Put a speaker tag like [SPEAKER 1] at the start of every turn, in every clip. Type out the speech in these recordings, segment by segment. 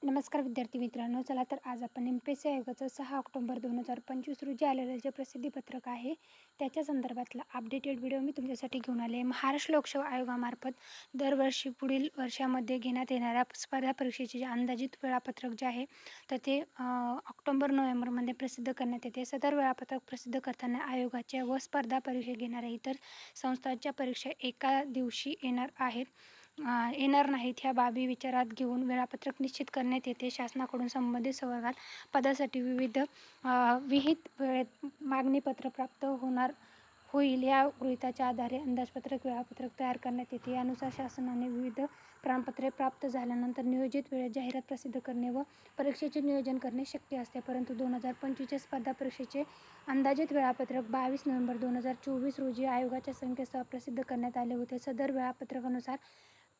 [SPEAKER 1] नमस्कार विद्यार्थी मित्रांनो. चला तर आज आपण एम-पी-एस-सी आयोगाचं 6 ऑक्टोबर 2025 रोजी आलेलं जे प्रसिद्धीपत्रक आहे त्याच्या संदर्भातला अपडेटेड व्हिडिओ मी तुमच्यासाठी घेऊन आले. महाराष्ट्र लोकसेवा आयोगामार्फत दरवर्षी पुढील वर्षामध्ये घेण्यात येणाऱ्या स्पर्धा परीक्षेचे जे अंदाजित वेळापत्रक जे आहे तर ते ऑक्टोबर-नोव्हेंबरमध्ये प्रसिद्ध करण्यात येते. सदर वेळापत्रक प्रसिद्ध करताना आयोगाच्या व स्पर्धा परीक्षा घेणाऱ्या इतर संस्थांच्या परीक्षा एका दिवशी येणार नाहीत ह्या बाबी विचारात घेऊन वेळापत्रक निश्चित करण्यात येते. शासनाकडून संबंधित वर्गात पदासाठी विहित वेळेत मागणीपत्र प्राप्त होईल या गृहितकाच्या आधारे अंदाजपत्रक वेळापत्रक तयार करण्यात येते. यानुसार शासनाने विविध प्रमाणपत्रे प्राप्त झाल्यानंतर नियोजित वेळेत जाहिरात प्रसिद्ध करणे व परीक्षेचे नियोजन करणे शक्य असते. परंतु 2025 स्पर्धा परीक्षेचे अंदाजित वेळापत्रक 22 नोव्हेंबर 2024 रोजी आयोगाच्या संकेतस्थळावर प्रसिद्ध करण्यात आले होते. सदर वेळापत्रकानुसार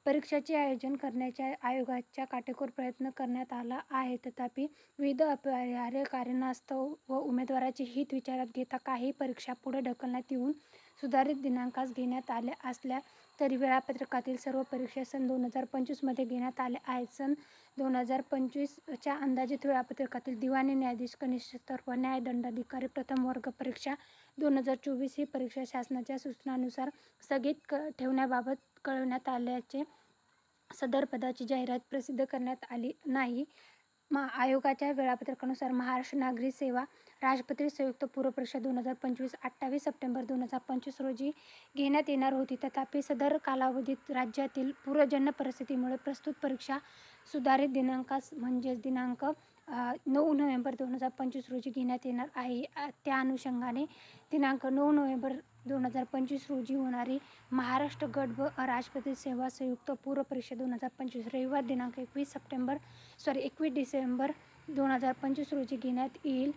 [SPEAKER 1] परीक्षेचे आयोजन करण्याच्या आयोगाचा काटेकोर प्रयत्न करण्यात आला आहे. तथापि विविध अपरिहार्य कारणास्तव व उमेदवाराचे हित विचारात घेता काही परीक्षा पुढे ढकलण्यात येऊन सुधारित दिनांकास घेण्यात आल्या असल्या तरी वेळापत्रकातील सर्व परीक्षा सन 2025 मध्ये घेण्यात आल्या आहेत. सन 2025च्या अंदाजित वेळापत्रकातील दिवाणी न्यायाधीश कनिष्ठ स्तर व न्यायदंडाधिकारी प्रथम वर्ग परीक्षा 2024 ही परीक्षा शासनाच्या सूचनानुसार स्थगित ठेवण्याबाबत कळविण्यात आल्याचे सदर पदाची जाहिरात प्रसिद्ध करण्यात आली नाही. आयोगाच्या वेळापत्रकानुसार महाराष्ट्र नागरी सेवा राजपत्रित संयुक्त पूर्व परीक्षा 2025 28 सप्टेंबर 2025 रोजी घेण्यात येणार होती. तथापि सदर कालावधीत राज्यातील पूरजन्य परिस्थितीमुळे प्रस्तुत परीक्षा सुधारित दिनांकास म्हणजेच दिनांक 9 नोव्हेंबर 2025 रोजी घेण्यात येणार आहे. त्या अनुषंगाने दिनांक 9 नोव्हेंबर 2025 रोजी होणारी महाराष्ट्र गट व राजपत्रित सेवा संयुक्त पूर्व परीक्षा 2025 रविवार दिनांक 21 डिसेंबर 2025 रोजी घेण्यात येईल.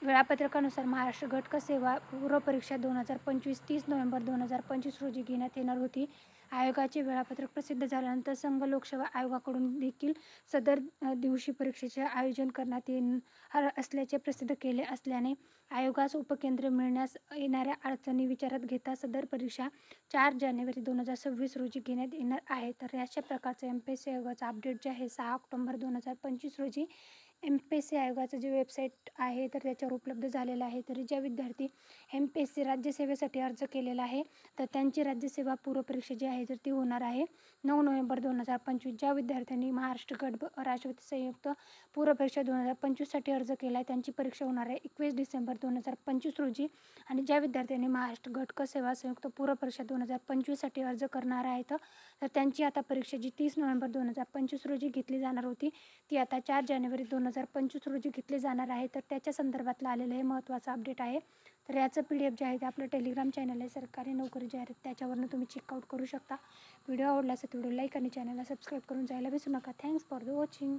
[SPEAKER 1] वेळापत्रकानुसार महाराष्ट्र गट क सेवा पूर्व परीक्षा 2025 30 नोव्हेंबर 2025 रोजी घेण्यात येणार होती. आयोगाचे वेळापत्रक प्रसिद्ध झाल्यानंतर संघ लोकसेवा आयोगाकडून देखील सदर दिवशी परीक्षेचे आयोजन करण्यात येणार असल्याचे प्रसिद्ध केले असल्याने आयोगास उपकेंद्रे मिळण्यास येणाऱ्या अडचणी विचारात घेता सदर परीक्षा 4 जानेवारी 2026 रोजी घेण्यात येणार आहे. तर अशा प्रकारचं एम-पी-एस-सी आयोगाचं अपडेट जे आहे 6 ऑक्टोबर 2025 रोजी एम-पी-एस-सी आयोगाचं जे वेबसाईट आहे तर त्याच्यावर उपलब्ध झालेलं आहे. तरी ज्या विद्यार्थी एम-पी-एस-सी राज्यसेवेसाठी अर्ज केलेला आहे तर त्यांची राज्यसेवा पूर्व परीक्षा जी आहे तर ती होणार आहे 9 नोव्हेंबर 2025. ज्या विद्यार्थ्यांनी महाराष्ट्र गट राष्ट्रपती संयुक्त पूर्व परीक्षा 2025साठी अर्ज केला आहे त्यांची परीक्षा होणार आहे 21 डिसेंबर 2025 रोजी. आणि ज्या विद्यार्थ्यांनी महाराष्ट्र गट क सेवा संयुक्त पूर्व परीक्षा 2025साठी अर्ज करणार आहेत तर त्यांची आता परीक्षा जी 30 नोव्हेंबर 2025 रोजी घेतली जाणार होती ती आता 4 जानेवारी 2025 रोजी घेतली जाणार आहे. तर त्याच्या संदर्भातलं आलेलं हे महत्त्वाचं अपडेट आहे. तर याचं PDF जे आहे ते आपलं टेलिग्राम चॅनल आहे सरकारी नोकरी जाहिरात त्याच्यावरून तुम्ही चेकआउट करू शकता. व्हिडिओ आवडला असेल तर व्हिडिओ लाईक आणि चॅनलला सबस्क्राईब करून जायला विसरू नका. Thanks for the watching.